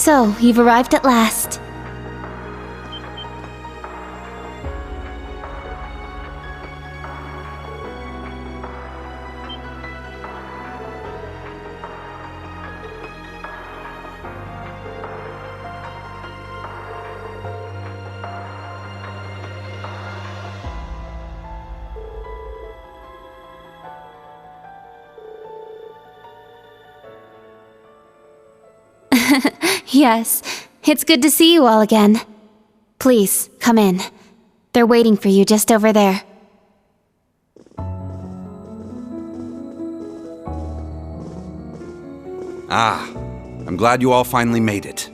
So, you've arrived at last. Yes, it's good to see you all again. Please, come in. They're waiting for you just over there. I'm glad you all finally made it.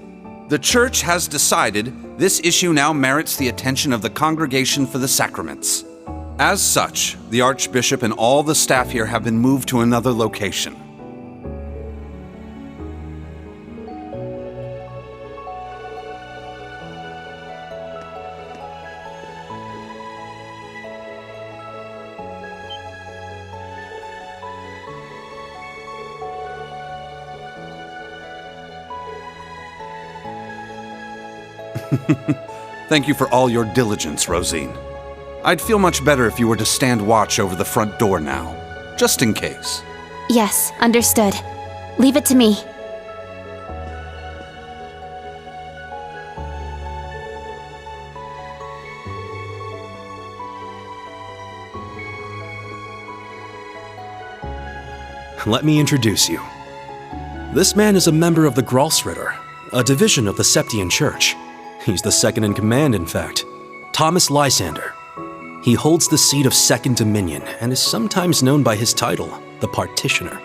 The Church has decided this issue now merits the attention of the Congregation for the Sacraments. As such, the Archbishop and all the staff here have been moved to another location. Thank you for all your diligence, Rosine. I'd feel much better if you were to stand watch over the front door now, just in case. Yes, understood. Leave it to me. Let me introduce you. This man is a member of the Gralsritter, a division of the Septian Church. He's the second in command, in fact. Thomas Lysander. He holds the seat of Second Dominion and is sometimes known by his title, the Partitioner.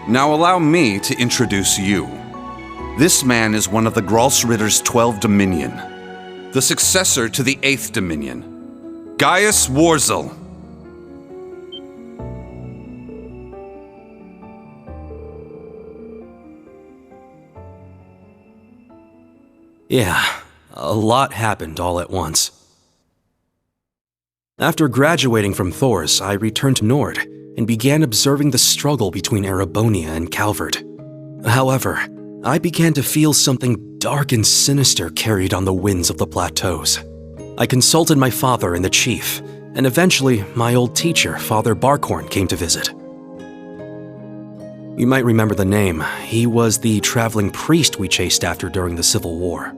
Now allow me to introduce you. This man is one of the Gralsritter's 12 Dominion, the successor to the 8th Dominion, Gaius Warzel. Yeah, a lot happened all at once. After graduating from Thors, I returned to Nord and began observing the struggle between Erebonia and Calvert. However, I began to feel something dark and sinister carried on the winds of the plateaus. I consulted my father and the chief, and eventually my old teacher, Father Barkhorn, came to visit. You might remember the name. He was the traveling priest we chased after during the Civil War.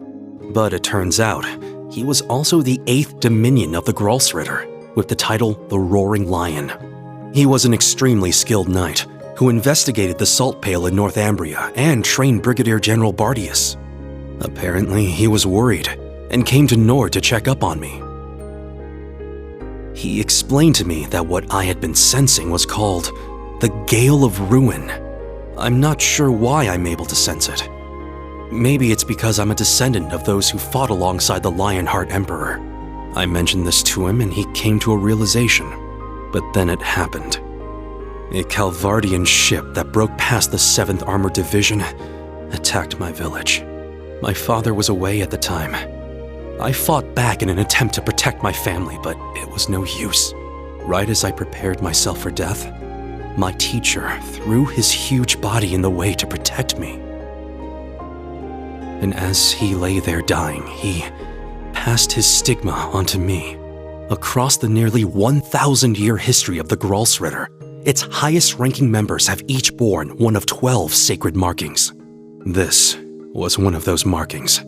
But it turns out, he was also the 8th Dominion of the Gralsritter, with the title the Roaring Lion. He was an extremely skilled knight who investigated the Salt Pale in Northumbria and trained Brigadier General Bardius. Apparently, he was worried and came to Nord to check up on me. He explained to me that what I had been sensing was called the Gale of Ruin. I'm not sure why I'm able to sense it. Maybe it's because I'm a descendant of those who fought alongside the Lionheart Emperor. I mentioned this to him and he came to a realization. But then it happened. A Calvardian ship that broke past the 7th Armored Division attacked my village. My father was away at the time. I fought back in an attempt to protect my family, but it was no use. Right as I prepared myself for death, my teacher threw his huge body in the way to protect me. And as he lay there dying, he passed his stigma onto me. Across the nearly 1,000-year history of the Gralsritter, its highest-ranking members have each borne one of 12 sacred markings. This was one of those markings.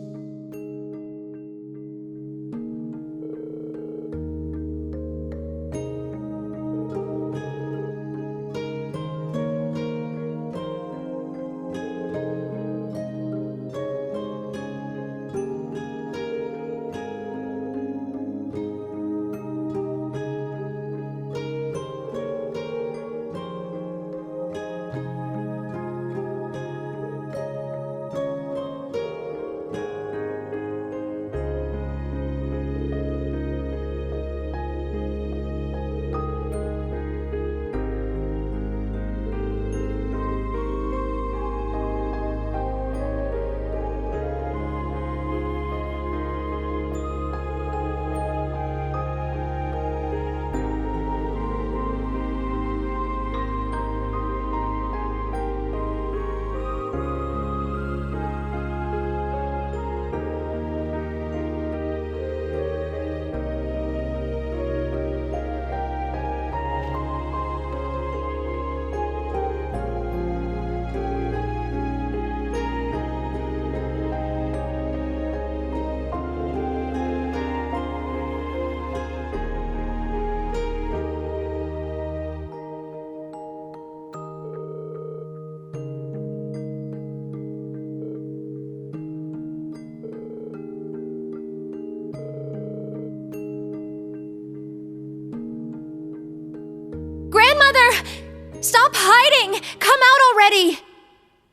doing? Come out already!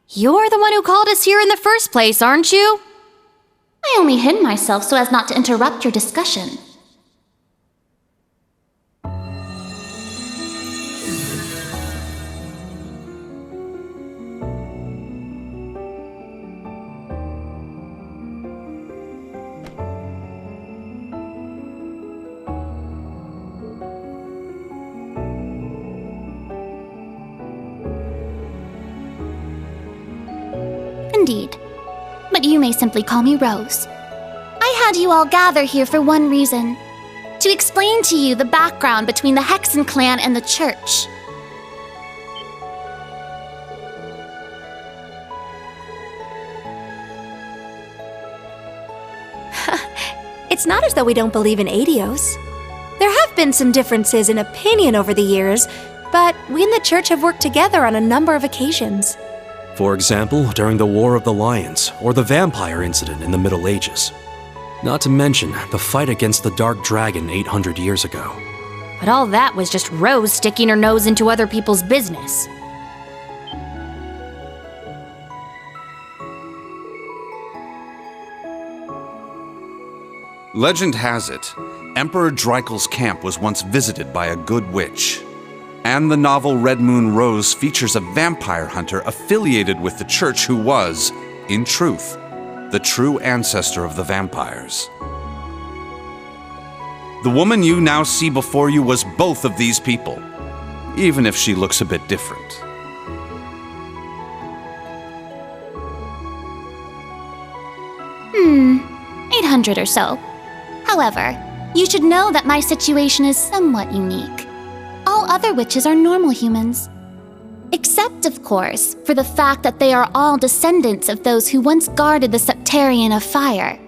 You're the one who called us here in the first place, aren't you? I only hid myself so as not to interrupt your discussion. Indeed. But you may simply call me Rose. I had you all gather here for one reason. To explain to you the background between the Hexen clan and the church. It's not as though we don't believe in Adios. There have been some differences in opinion over the years, but we and the church have worked together on a number of occasions. For example, during the War of the Lions, or the vampire incident in the Middle Ages. Not to mention the fight against the Dark Dragon 800 years ago. But all that was just Rose sticking her nose into other people's business. Legend has it, Emperor Dreikel's camp was once visited by a good witch. And the novel Red Moon Rose features a vampire hunter affiliated with the church who was, in truth, the true ancestor of the vampires. The woman you now see before you was both of these people, even if she looks a bit different. 800 or so. However, you should know that my situation is somewhat unique. All other witches are normal humans. Except, of course, for the fact that they are all descendants of those who once guarded the Septarian of Fire.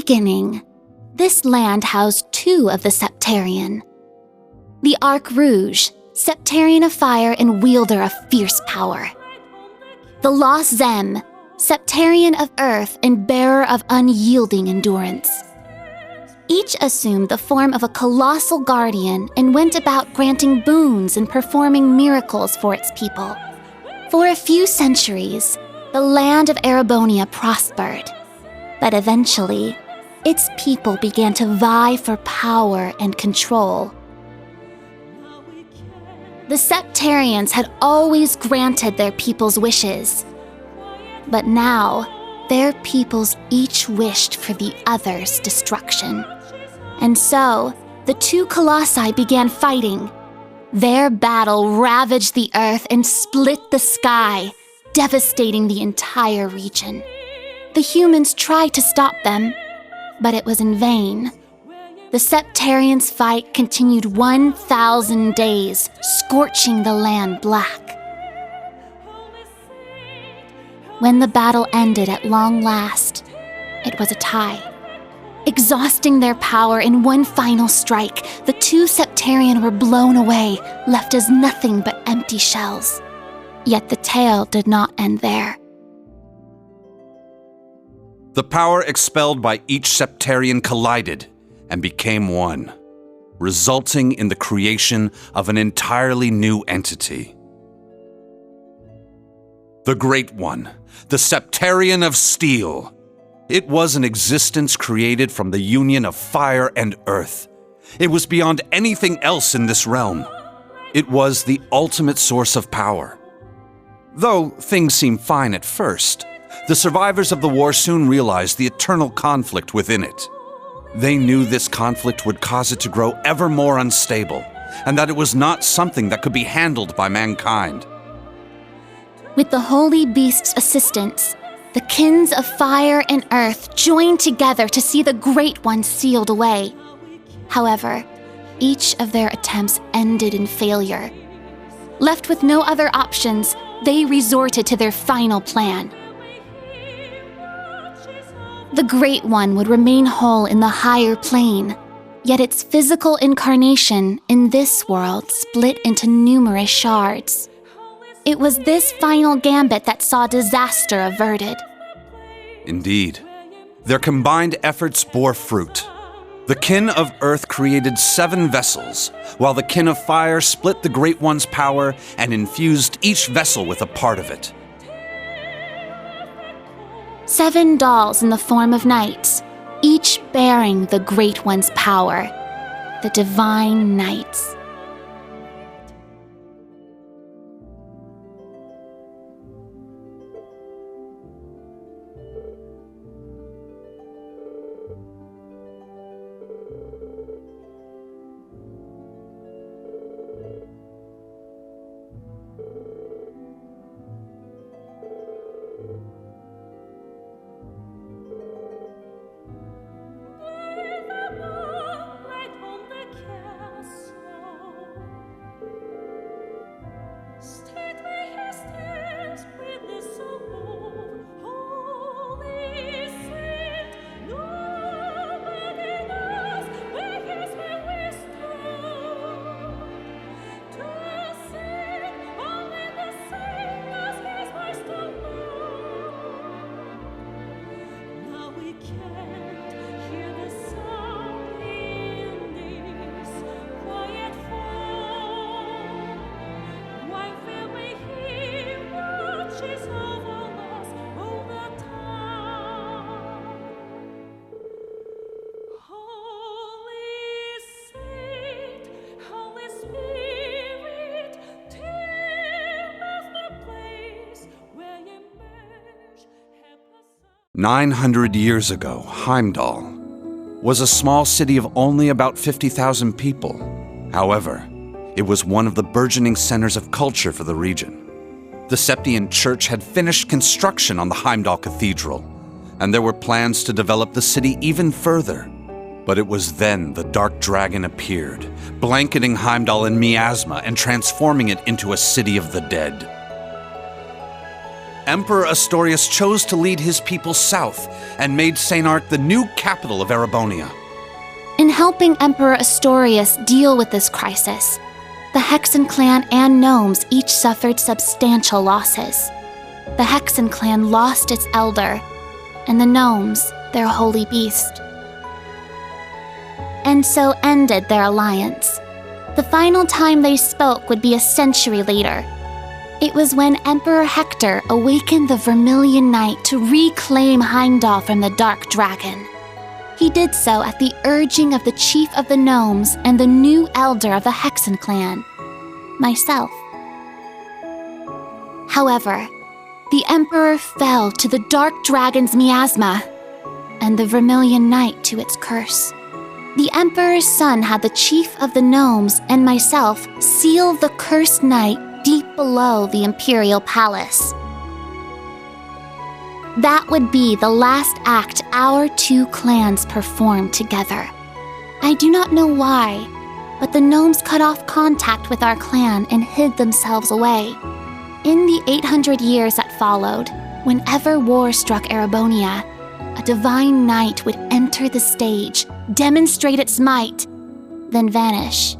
beginning, this land housed two of the Septarian. The Arc Rouge, Septarian of fire and wielder of fierce power. The Lost Zem, Septarian of earth and bearer of unyielding endurance. Each assumed the form of a colossal guardian and went about granting boons and performing miracles for its people. For a few centuries, the land of Erebonia prospered, but eventually, its people began to vie for power and control. The Septarians had always granted their people's wishes, but now their peoples each wished for the other's destruction. And so, the two colossi began fighting. Their battle ravaged the earth and split the sky, devastating the entire region. The humans tried to stop them, but it was in vain. The Septarians' fight continued 1,000 days, scorching the land black. When the battle ended at long last, it was a tie. Exhausting their power in one final strike, the two Septarian were blown away, left as nothing but empty shells. Yet the tale did not end there. The power expelled by each Septarian collided and became one, resulting in the creation of an entirely new entity. The Great One, the Septarian of Steel. It was an existence created from the union of fire and earth. It was beyond anything else in this realm. It was the ultimate source of power. Though things seemed fine at first, the survivors of the war soon realized the eternal conflict within it. They knew this conflict would cause it to grow ever more unstable, and that it was not something that could be handled by mankind. With the Holy Beast's assistance, the kins of fire and earth joined together to see the Great One sealed away. However, each of their attempts ended in failure. Left with no other options, they resorted to their final plan. The Great One would remain whole in the higher plane, yet its physical incarnation in this world split into numerous shards. It was this final gambit that saw disaster averted. Indeed, their combined efforts bore fruit. The kin of Earth created 7 vessels, while the kin of Fire split the Great One's power and infused each vessel with a part of it. 7 dolls in the form of knights, each bearing the Great One's power, the Divine Knights. Holy Spirit, 900 years ago, Heimdall was a small city of only about 50,000 people. However, it was one of the burgeoning centers of culture for the region. The Septian Church had finished construction on the Heimdall Cathedral, and there were plans to develop the city even further. But it was then the Dark Dragon appeared, blanketing Heimdall in miasma and transforming it into a city of the dead. Emperor Astorius chose to lead his people south and made St. Art the new capital of Erebonia. In helping Emperor Astorius deal with this crisis, the Hexen clan and gnomes each suffered substantial losses. The Hexen clan lost its elder, and the gnomes their holy beast. And so ended their alliance. The final time they spoke would be a century later. It was when Emperor Hector awakened the Vermilion Knight to reclaim Heimdall from the Dark Dragon. He did so at the urging of the chief of the gnomes and the new elder of the Hexen clan, myself. However, the Emperor fell to the Dark Dragon's miasma, and the Vermilion Knight to its curse. The Emperor's son had the chief of the gnomes and myself seal the cursed knight deep below the Imperial Palace. That would be the last act our two clans performed together. I do not know why, but the gnomes cut off contact with our clan and hid themselves away. In the 800 years that followed, whenever war struck Erebonia, a divine knight would enter the stage, demonstrate its might, then vanish.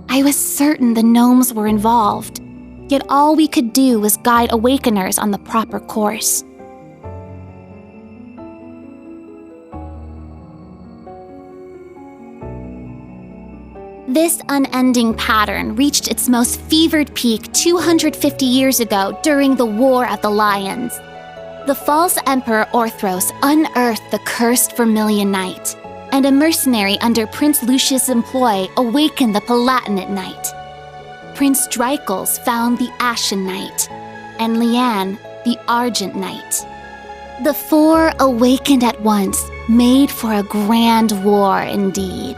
I was certain the gnomes were involved, yet all we could do was guide awakeners on the proper course. This unending pattern reached its most fevered peak 250 years ago during the War of the Lions. The false Emperor Orthros unearthed the cursed Vermilion Knight, and a mercenary under Prince Lucius' employ awakened the Palatinate Knight. Prince Dreichels found the Ashen Knight, and Leanne the Argent Knight. The four awakened at once, made for a grand war indeed.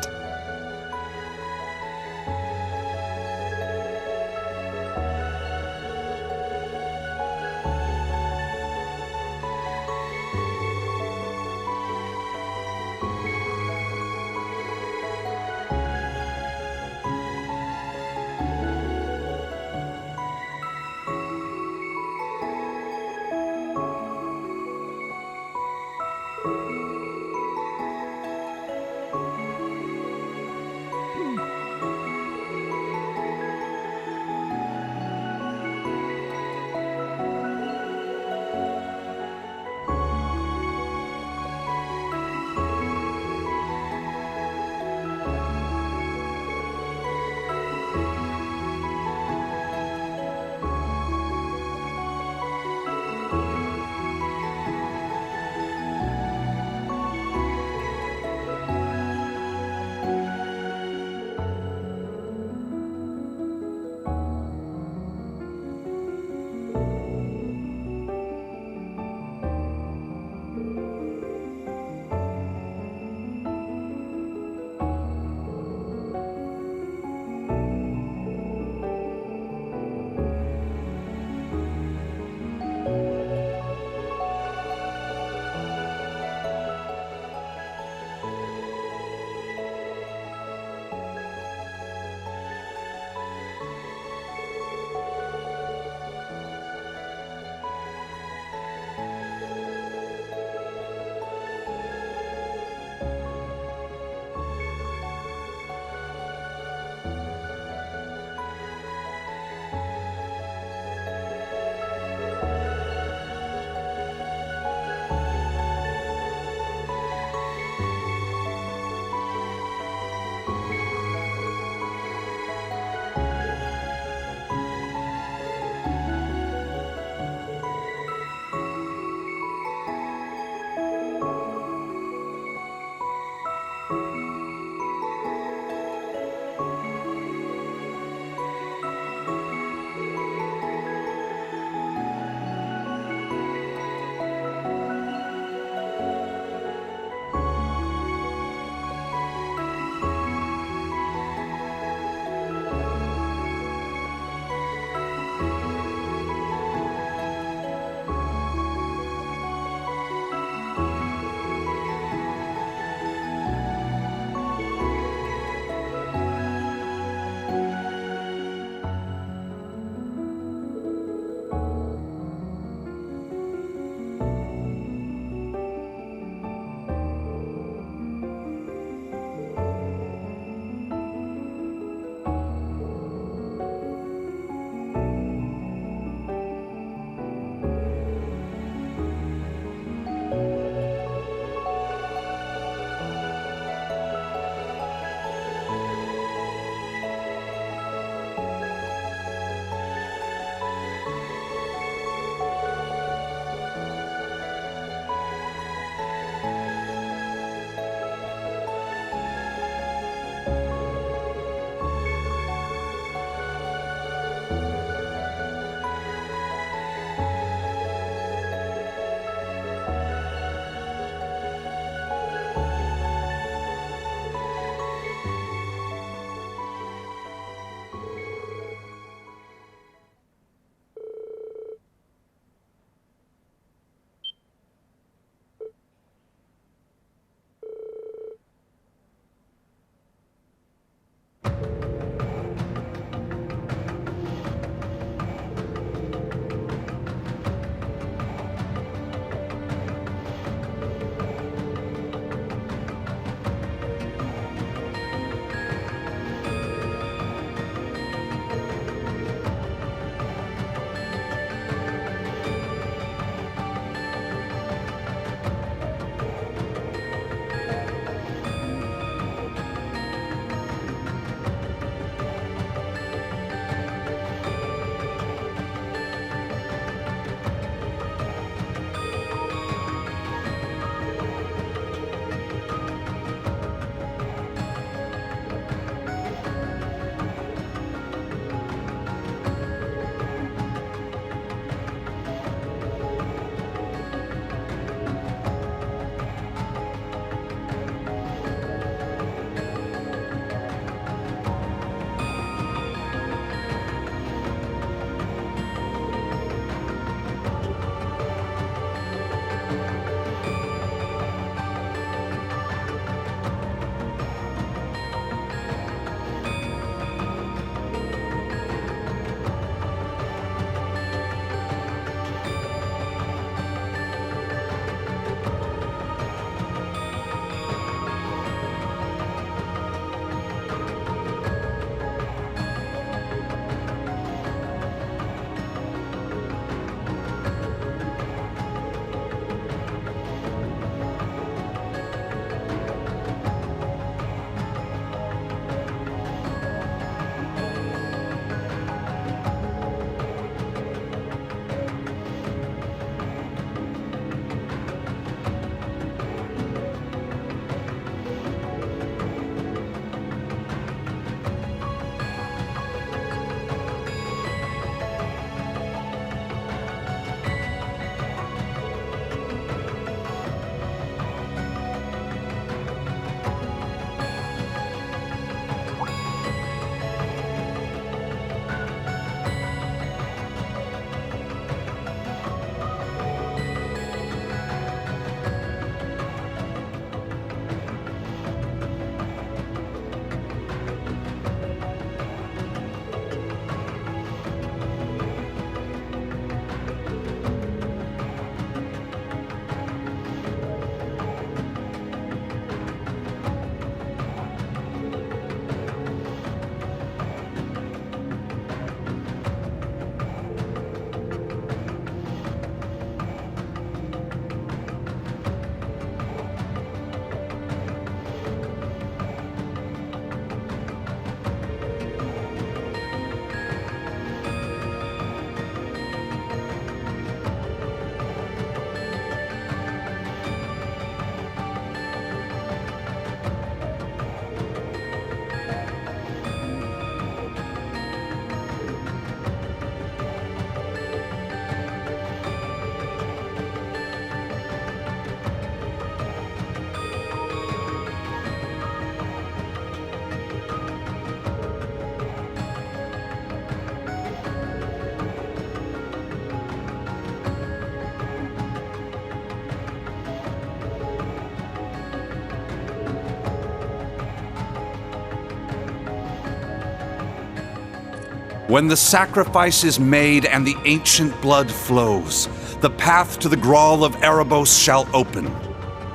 When the sacrifice is made and the ancient blood flows, the path to the Grawl of Erebos shall open.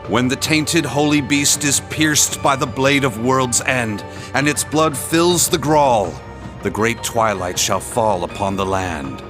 When the tainted holy beast is pierced by the blade of World's End, and its blood fills the Grawl, the great twilight shall fall upon the land.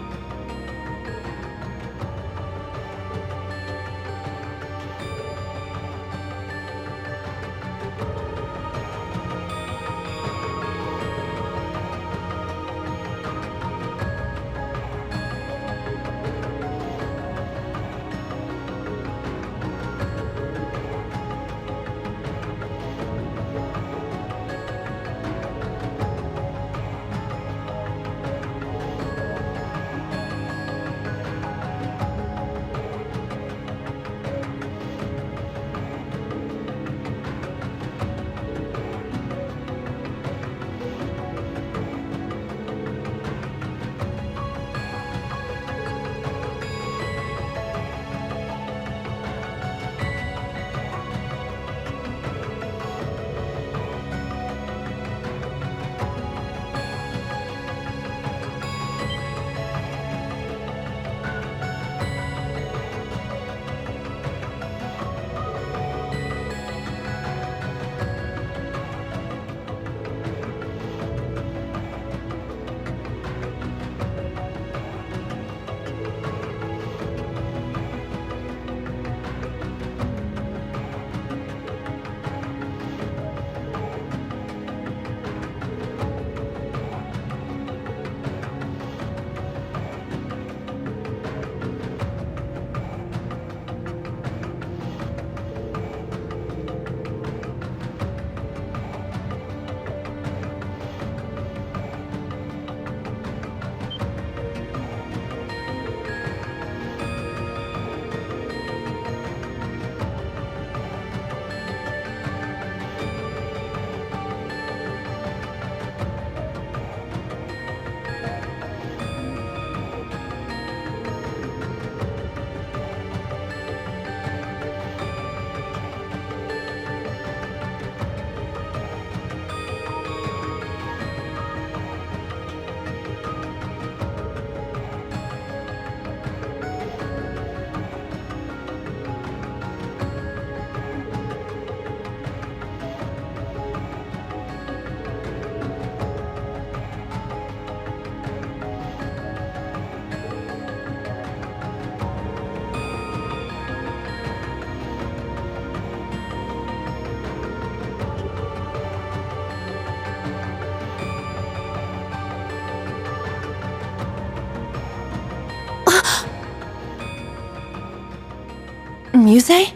Muse?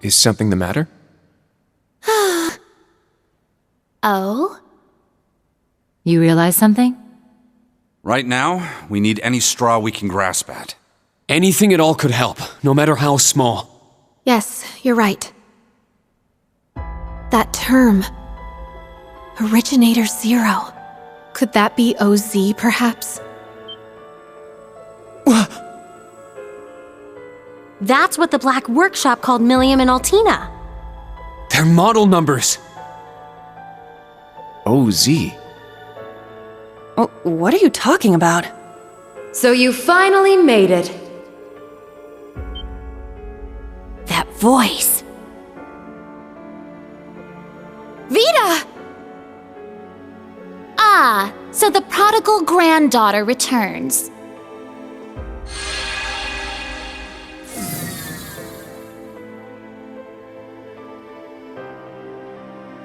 Is something the matter? Oh? You realize something? Right now, we need any straw we can grasp at. Anything at all could help, no matter how small. Yes, you're right. That term. Originator Zero. Could that be OZ, perhaps? That's what the Black Workshop called Millium and Altina. They're model numbers. OZ. Oh, what are you talking about? So you finally made it. That voice. Vita! Ah, so the prodigal granddaughter returns.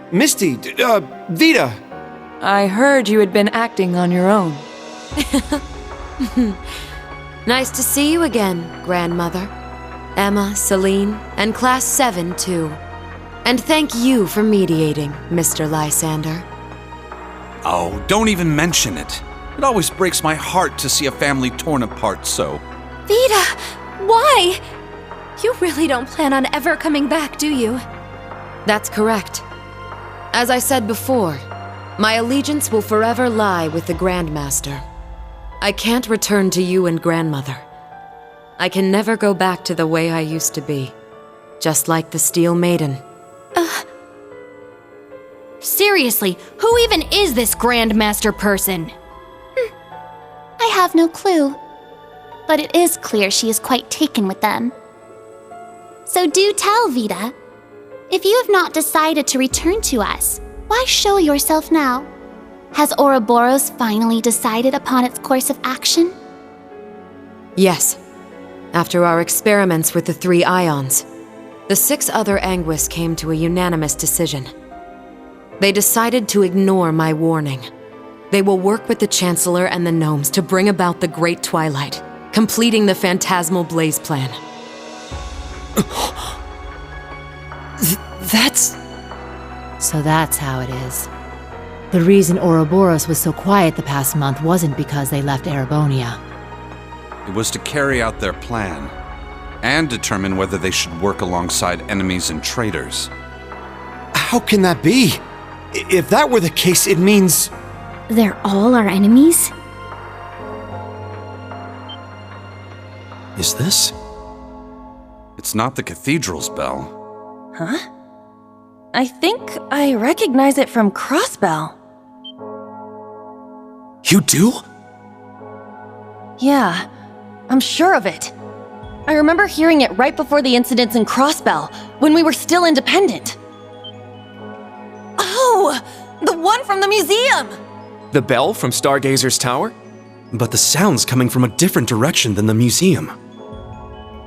Misty, Vita! I heard you had been acting on your own. Nice to see you again, Grandmother. Emma, Celine, and Class 7, too. And thank you for mediating, Mr. Lysander. Oh, don't even mention it. It always breaks my heart to see a family torn apart so. Vita! Why? You really don't plan on ever coming back, do you? That's correct. As I said before, my allegiance will forever lie with the Grandmaster. I can't return to you and Grandmother. I can never go back to the way I used to be. Just like the Steel Maiden. Seriously, who even is this Grandmaster person? have no clue. But it is clear she is quite taken with them. So do tell, Vita. If you have not decided to return to us, why show yourself now? Has Ouroboros finally decided upon its course of action? Yes. After our experiments with the 3 ions, the 6 other Anguis came to a unanimous decision. They decided to ignore my warning. They will work with the Chancellor and the gnomes to bring about the Great Twilight, completing the Phantasmal Blaze plan. So that's how it is. The reason Ouroboros was so quiet the past month wasn't because they left Erebonia. It was to carry out their plan, and determine whether they should work alongside enemies and traitors. How can that be? If that were the case, it means... They're all our enemies? Is this? It's not the cathedral's bell. Huh? I think I recognize it from Crossbell. You do? Yeah, I'm sure of it. I remember hearing it right before the incidents in Crossbell, when we were still independent. Oh! The one from the museum! The bell from Stargazer's tower? But the sound's coming from a different direction than the museum.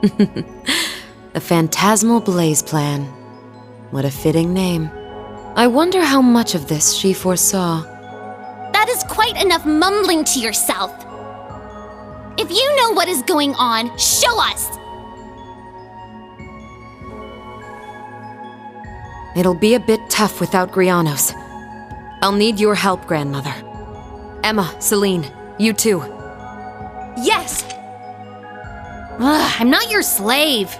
The Phantasmal Blaze Plan. What a fitting name. I wonder how much of this she foresaw. That is quite enough mumbling to yourself. If you know what is going on, show us! It'll be a bit tough without Grianos. I'll need your help, Grandmother. Emma, Celine, you too. Yes! Ugh, I'm not your slave.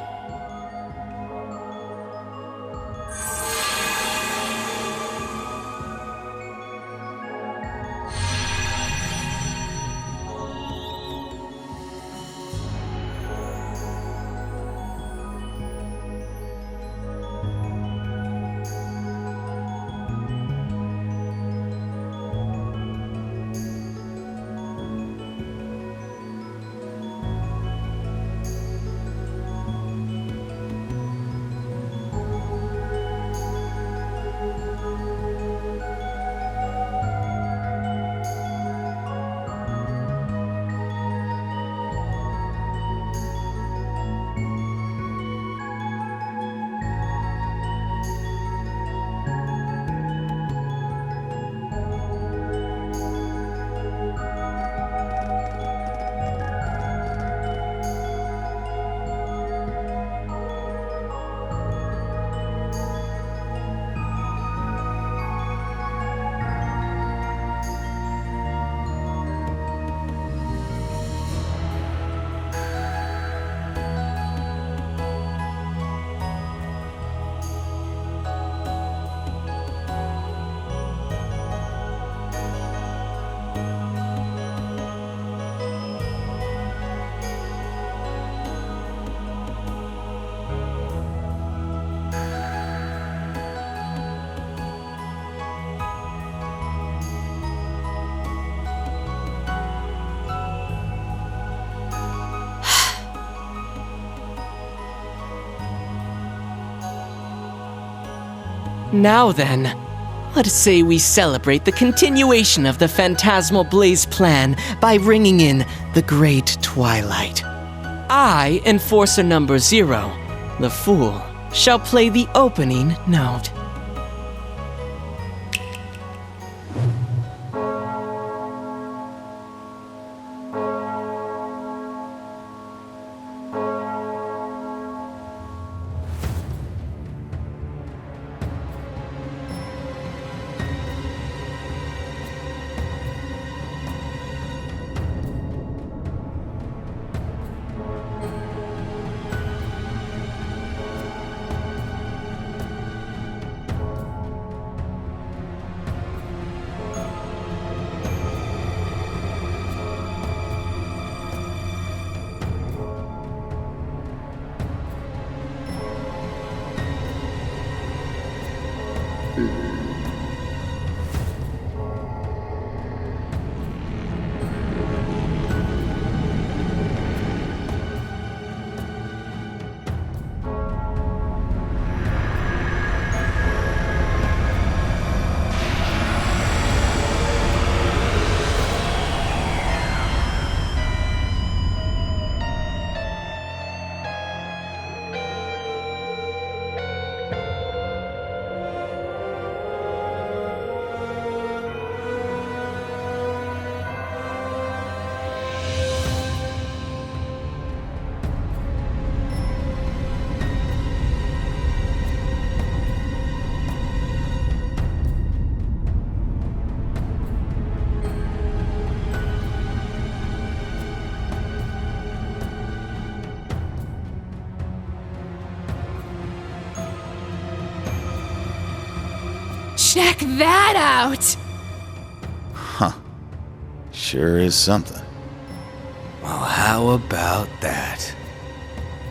Now then, let us say we celebrate the continuation of the Phantasmal Blaze plan by ringing in the Great Twilight. I, Enforcer number 0, the Fool, shall play the opening note. Check that out! Huh. Sure is something. Well, how about that?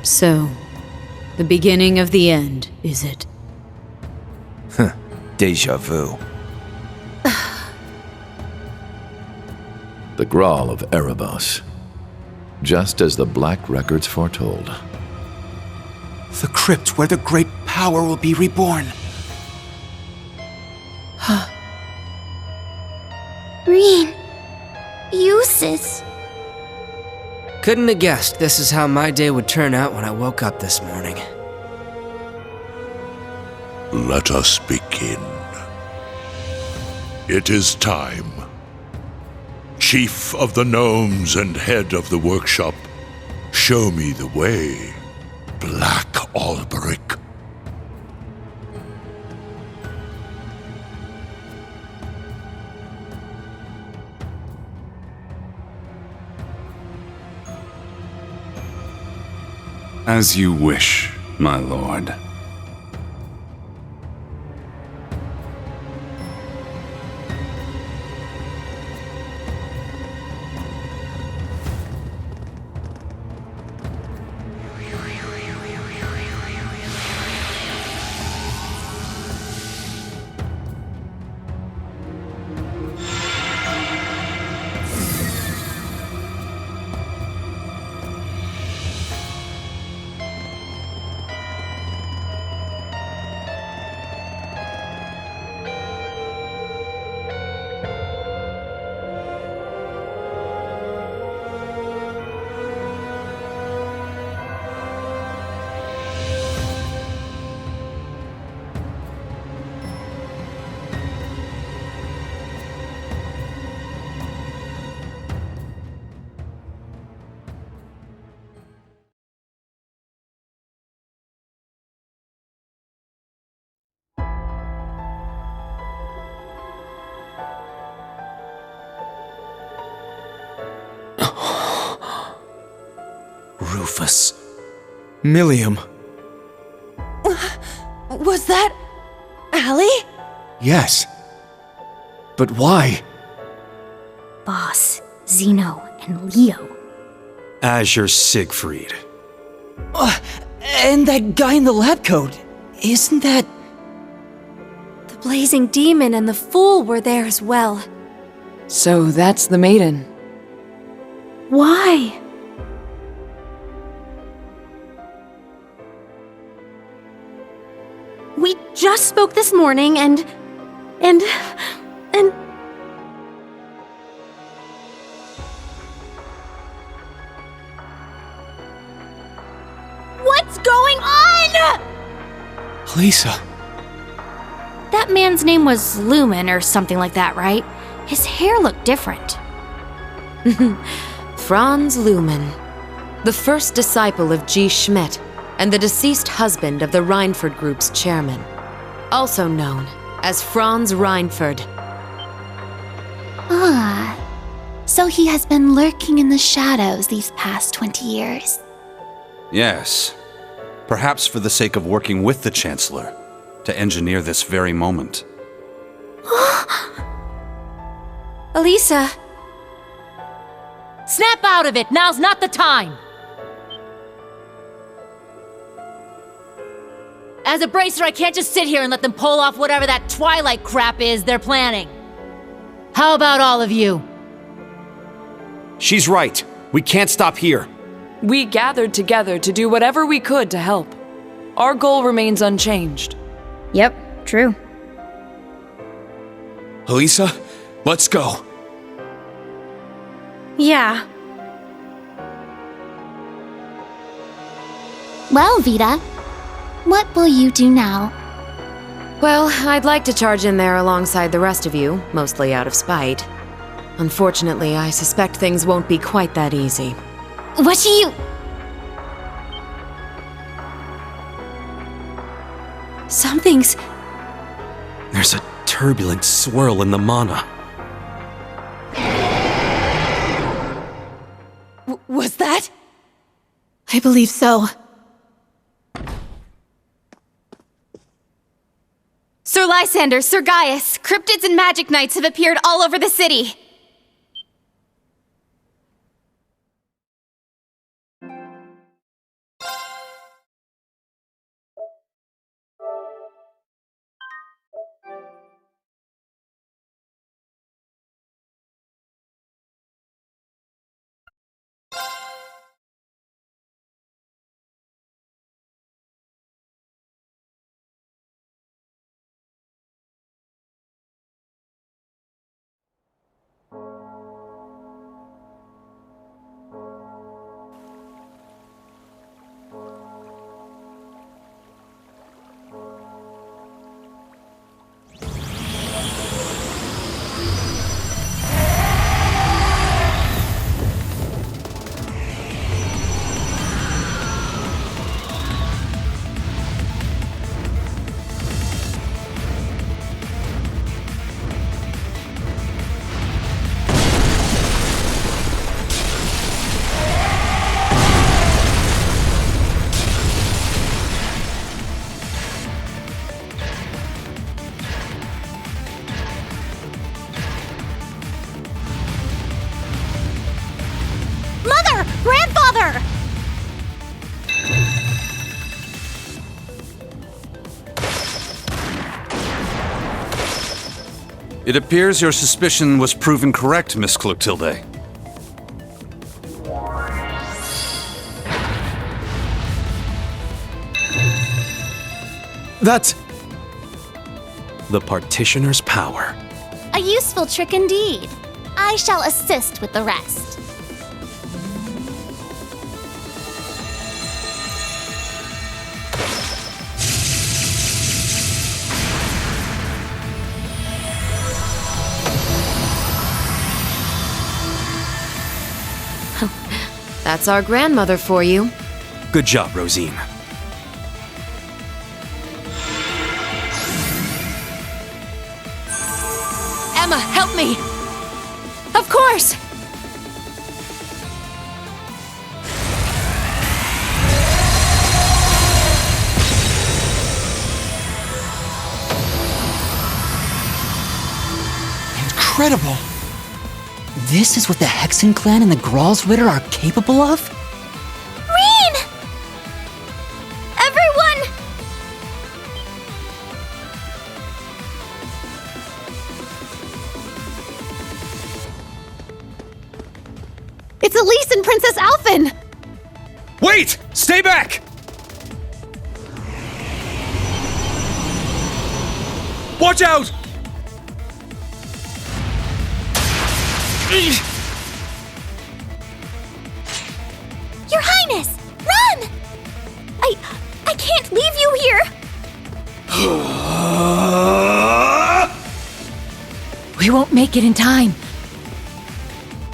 So, the beginning of the end, is it? Deja vu. The Grawl of Erebos. Just as the Black Records foretold. The crypt where the great power will be reborn. Green. Uses. Couldn't have guessed this is how my day would turn out when I woke up this morning. Let us begin. It is time. Chief of the Gnomes and head of the workshop, show me the way, Black Alberic. As you wish, my lord. Rufus. Millium. Was that... Allie? Yes. But why? Boss, Zeno, and Leo. Azure Siegfried. And that guy in the lab coat. Isn't that... The blazing demon and the fool were there as well. So that's the maiden. Why? We just spoke this morning and... What's going on?! Lisa. That man's name was Lumen or something like that, right? His hair looked different. Franz Lumen, the first disciple of G. Schmidt, and the deceased husband of the Reinford Group's chairman, also known as Franz Reinford. Ah, so he has been lurking in the shadows these past 20 years. Yes. Perhaps for the sake of working with the Chancellor to engineer this very moment. Elisa! Snap out of it! Now's not the time! As a bracer, I can't just sit here and let them pull off whatever that Twilight crap is they're planning. How about all of you? She's right. We can't stop here. We gathered together to do whatever we could to help. Our goal remains unchanged. Yep, true. Elisa, let's go. Yeah. Well, Vita, what will you do now? Well, I'd like to charge in there alongside the rest of you, mostly out of spite. Unfortunately, I suspect things won't be quite that easy. What do you... Something's... There's a turbulent swirl in the mana. Was that? I believe so. Sir Lysander, Sir Gaius, cryptids and magic knights have appeared all over the city. Grandfather! It appears your suspicion was proven correct, Miss Clotilde. That's the Partitioner's power. A useful trick indeed. I shall assist with the rest. That's our grandmother for you. Good job, Rosine. Emma, help me! Of course! Incredible! This is what the Hexen clan and the Gralsritter are capable of? Reen! Everyone! It's Elise and Princess Alphen! Wait! Stay back! Watch out! Your Highness! Run! I can't leave you here! We won't make it in time.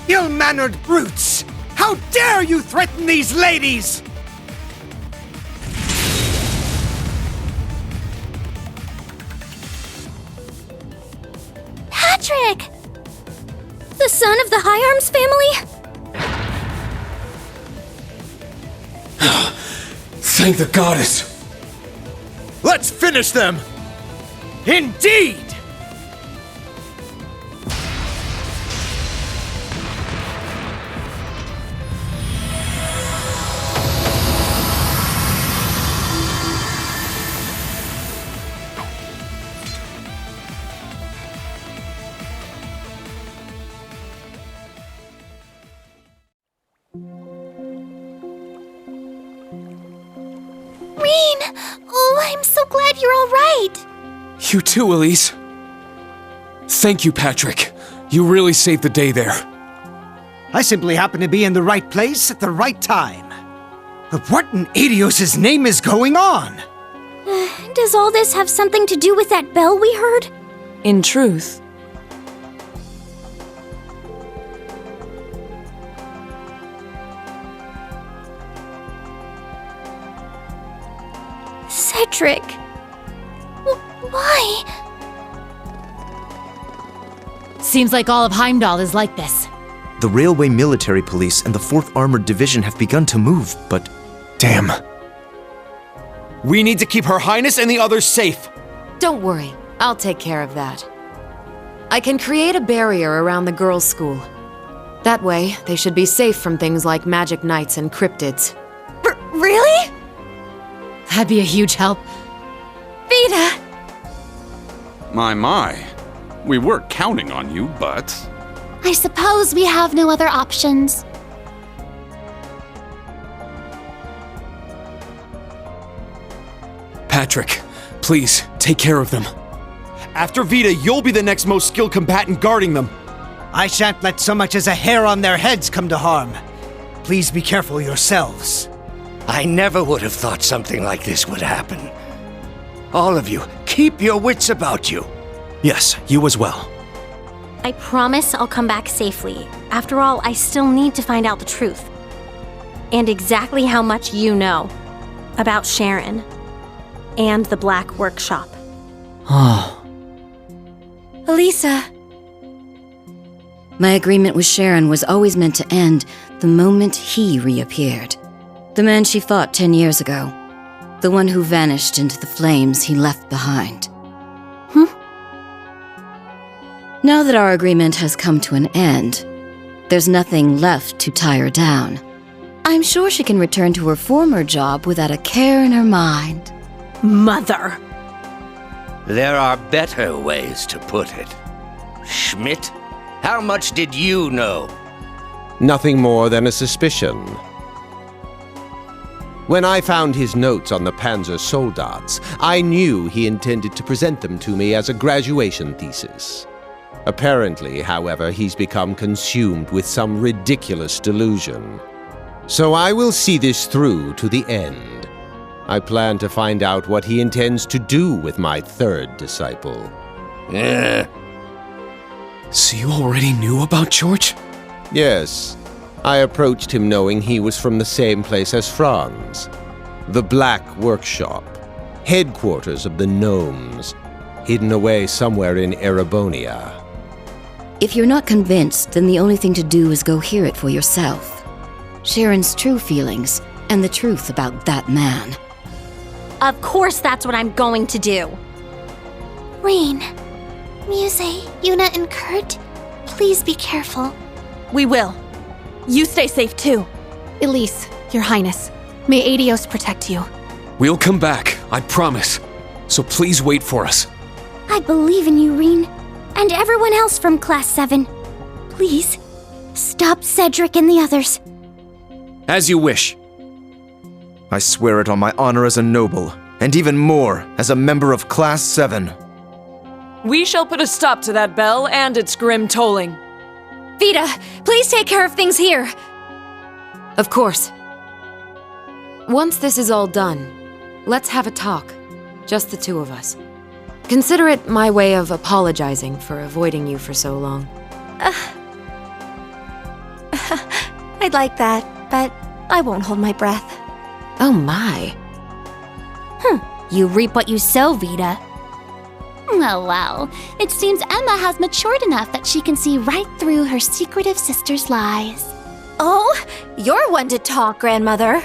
Ill-mannered brutes! How dare you threaten these ladies! Patrick! The son of the High Arms family? Thank the goddess! Let's finish them! Indeed! Reen! Oh, I'm so glad you're all right! You too, Elise. Thank you, Patrick. You really saved the day there. I simply happen to be in the right place at the right time. But what in Adios' name is going on? Does all this have something to do with that bell we heard? In truth, Cedric. Why? Seems like all of Heimdall is like this. The Railway Military Police and the 4th Armored Division have begun to move, but... Damn. We need to keep Her Highness and the others safe. Don't worry. I'll take care of that. I can create a barrier around the girls' school. That way, they should be safe from things like magic knights and cryptids. Really? That'd be a huge help. Vita! My. We were counting on you, but... I suppose we have no other options. Patrick, please, take care of them. After Vita, you'll be the next most skilled combatant guarding them. I shan't let so much as a hair on their heads come to harm. Please be careful yourselves. I never would have thought something like this would happen. All of you, keep your wits about you. Yes, you as well. I promise I'll come back safely. After all, I still need to find out the truth. And exactly how much you know about Sharon and the Black Workshop. Oh. Elisa. My agreement with Sharon was always meant to end the moment he reappeared. The man she fought 10 years ago. The one who vanished into the flames he left behind. Now that our agreement has come to an end, there's nothing left to tie her down. I'm sure she can return to her former job without a care in her mind. Mother! There are better ways to put it. Schmidt, how much did you know? Nothing more than a suspicion. When I found his notes on the Panzer Soldats, I knew he intended to present them to me as a graduation thesis. Apparently, however, he's become consumed with some ridiculous delusion. So I will see this through to the end. I plan to find out what he intends to do with my third disciple. So you already knew about George? Yes. I approached him knowing he was from the same place as Franz. The Black Workshop, headquarters of the Gnomes, hidden away somewhere in Erebonia. If you're not convinced, then the only thing to do is go hear it for yourself. Sharon's true feelings, and the truth about that man. Of course that's what I'm going to do. Rain, Muse, Yuna, and Kurt, please be careful. We will. You stay safe too. Elise, Your Highness, may Adios protect you. We'll come back, I promise. So please wait for us. I believe in you, Reen. And everyone else from Class 7. Please, stop Cedric and the others. As you wish. I swear it on my honor as a noble, and even more, as a member of Class 7. We shall put a stop to that bell and its grim tolling. Vita, please take care of things here. Of course. Once this is all done, let's have a talk. Just the two of us. Consider it my way of apologizing for avoiding you for so long. I'd like that, but I won't hold my breath. Oh my. You reap what you sow, Vita. Well, it seems Emma has matured enough that she can see right through her secretive sister's lies. Oh, you're one to talk, Grandmother.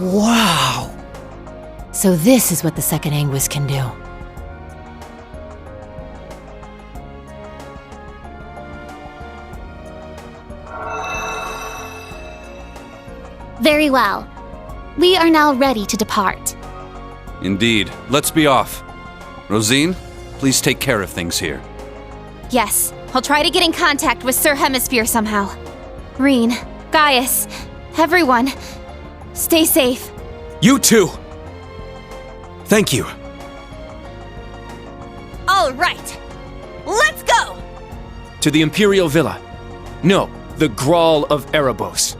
Wow! So this is what the second Anguis can do. Very well. We are now ready to depart. Indeed. Let's be off. Rosine, please take care of things here. Yes, I'll try to get in contact with Sir Hemisphere somehow. Reen, Gaius, everyone, stay safe. You too! Thank you. All right, let's go! To the Imperial Villa. No, the Grawl of Erebos.